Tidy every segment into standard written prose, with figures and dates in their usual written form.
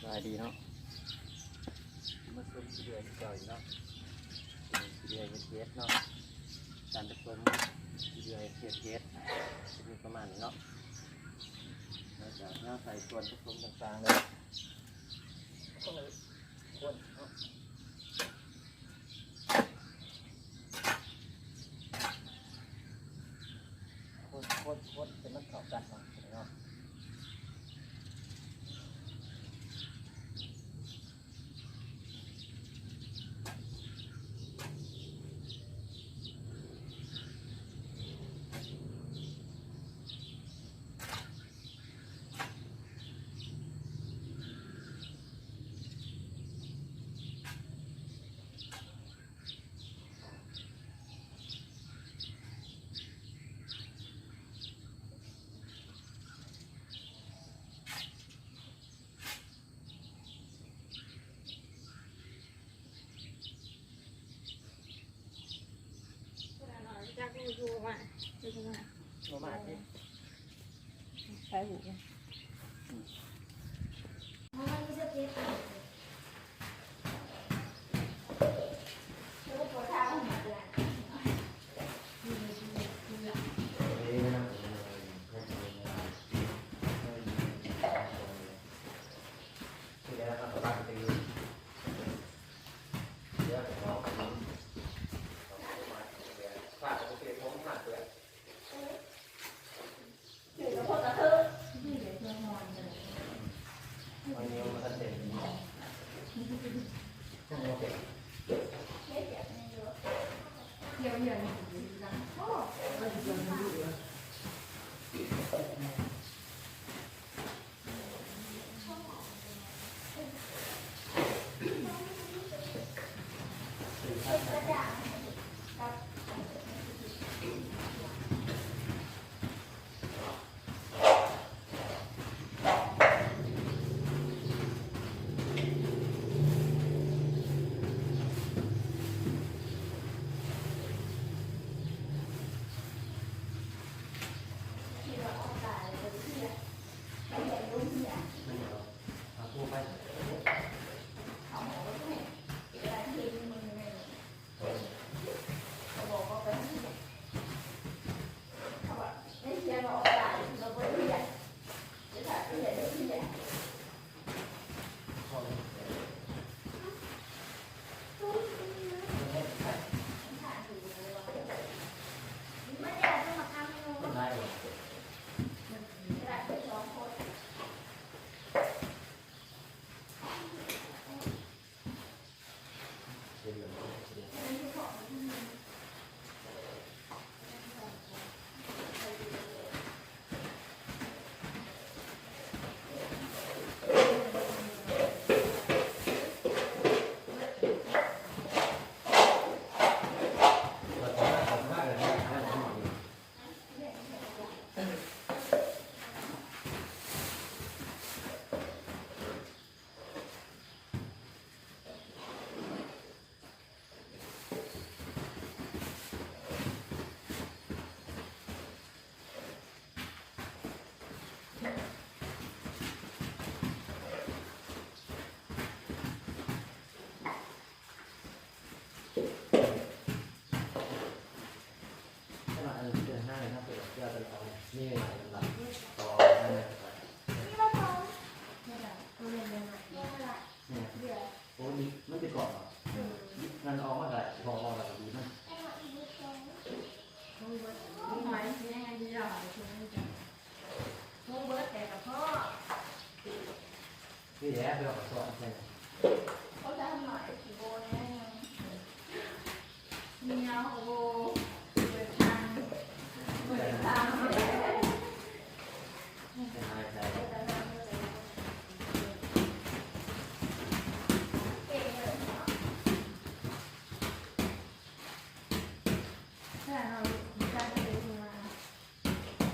บายดีเนาะมาส้มเดือยก่อยเนาะเดือยเฮ็ดเนาะการผสมเดือยเฮ็ดจะมีประมาณนี้เนาะเราจะน่าใส่ส่วนผสมต่างๆเลยก็เลยคนเนาะคนเป็นมันเข้ากันเนาะจากมือดูมาดูมา ประมาณนี้ ใช้หูมันไม่ใช่เก็บแล้วก็ปวดเท้าหนักเลยนี่หลังต่อนั่นเลยเนี่ยโอ้ยมันจะเกาะงานออกมาได้พออะไรแบบนี้นะนี่แหละเราสอนใช่ไหมเขาจะทำหน่อยโบเนี่ยเมียวโบเปิดทางเปิดทางใช่ใช่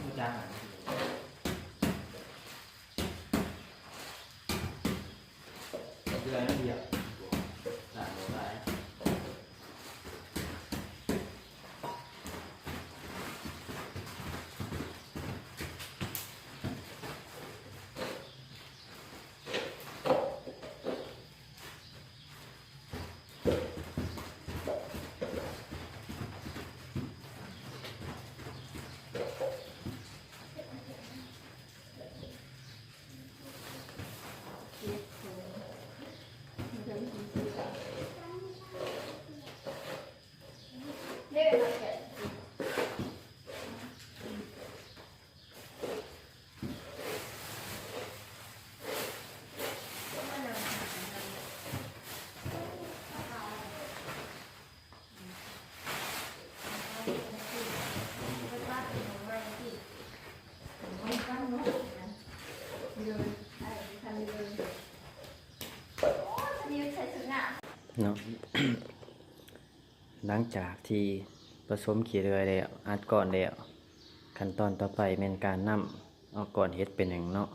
ไม่จ้างอ่ะเดือนละเดียวหลายหลาย เนาะ หลังจากที่ผสมขี้เลื่อยแล้วอัดก้อนแล้วขั้นตอนต่อไปเป็นการนำเอาก้อนเฮ็ดเป็นหนึ่งเนาะ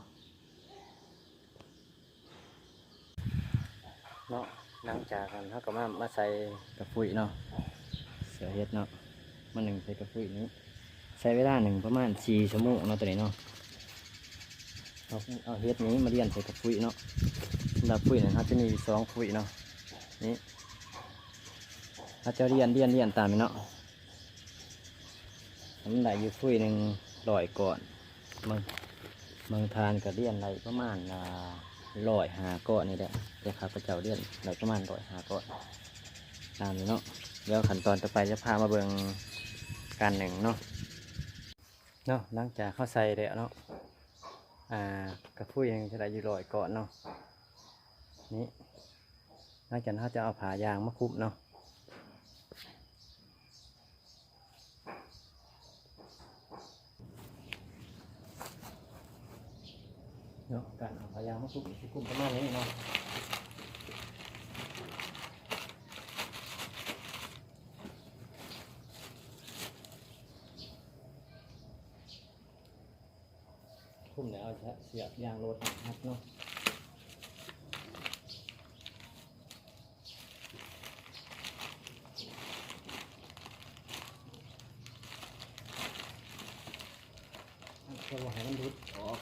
หลังจากนั้นเขาก็มาใส่กระปุยเนาะเสือเฮ็ดเนาะมาหนึ่งใส่กระปุยนี้ใช้เวลาหนึ่งประมาณ4 ชั่วโมงเนาะตัวนี้เนาะเอาเฮ็ดนี้มาเรียนใส่กระปุยเนาะสำหรับปุยนะครับจะมี2 ปุยเนาะนี่ถ้าจะเรียนตามนี้เนาะมันได้อยู่ปุยหนึ่ง100 ก่อนบางทานก็เรียนได้ประมาณ105 ก่อนนี่แหละแต่ข้าพเจ้าเรียนได้ประมาณ105 ก่อนตามนี้เนาะเดี๋ยวขั้นตอนต่อไปจะพามาเบิ่งการหนึ่งเนาะหลังจากเข้าใส่แล้วเนาะกระพุ้ยยังจะได้อยู่100 ก่อนเนาะนี่หลังจากนั้นเขาจะเอาผายางมาคลุมเนาะการเอาผายางมาคลุมประมาณนี้เนาะคลุมแล้วเอาเสียบยางโรดหักเนาะเพื่อให้มันรุดออก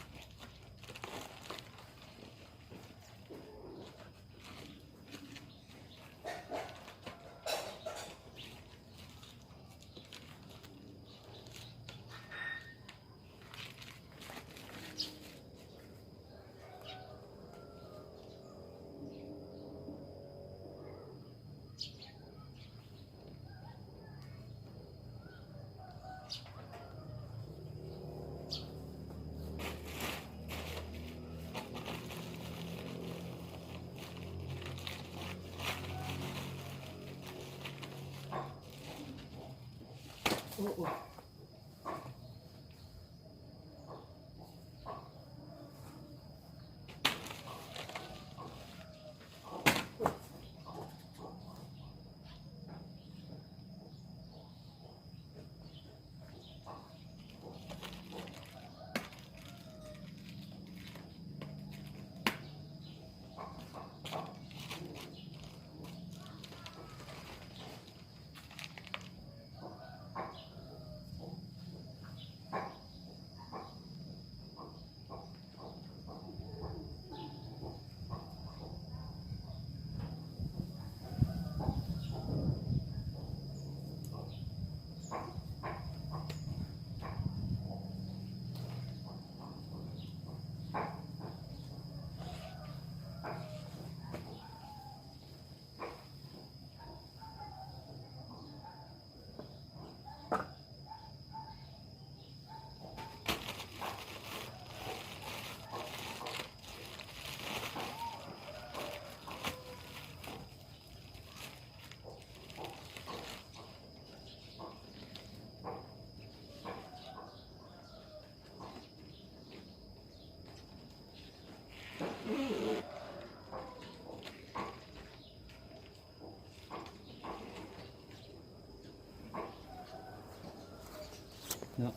เนาะ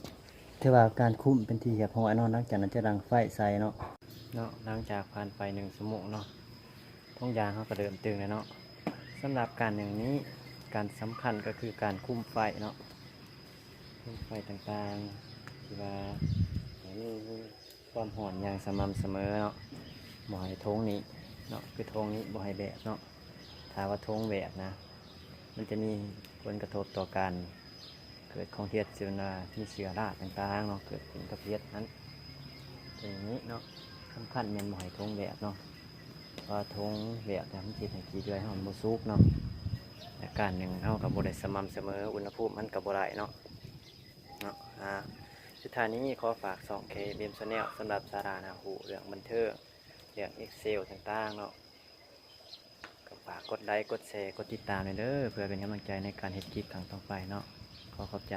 ถือว่าการคุ้มเป็นที่เรียบร้อยเนาะหลังจากนั้นจะดังไฟใส่เนาะหลังจากผ่านไป1 ชั่วโมงเนาะท้องยางเขาก็เดิมตึงแล้วเนาะสำหรับการอย่างนี้การสำคัญก็คือการคุ้มไฟเนาะคุ้มไฟต่างๆที่ว่ามีความห่อนอย่างสม่ำเสมอเนาะบ่ให้ท้องนี้เนาะคือท้องนี้บ่ให้แบกเนาะถ้าว่าท้องแบกนะมันจะมีผลกระทบต่อการเกิดของเฮ็ดเชื้อรามีเชื้อราต่างๆเนาะเกิดขึ้นกับเฮ็ดนั้นอย่างนี้เนาะสำคัญแม่นบ่ให้ท้องแบกเนาะว่าท้องแบกแต่มันสิให้ขี้เดือยเฮามันบ่สุกเนาะอาการหนึ่งเฮาก็บ่ได้สม่ำเสมออุณหภูมิมันก็บ่ได้เนาะสุดท้ายนี้ขอฝาก 2K BM Channel สำหรับสาระน่ารู้เรื่องบันเทิงเรื่อง Excel ต่างๆเนาะก็ฝากกดไลค์กดแชร์กดติดตามหน่อยเด้อเพื่อเป็นกำลังใจในการเฮ็ดคลิปครั้งต่อไปเนาะขอขอบใจ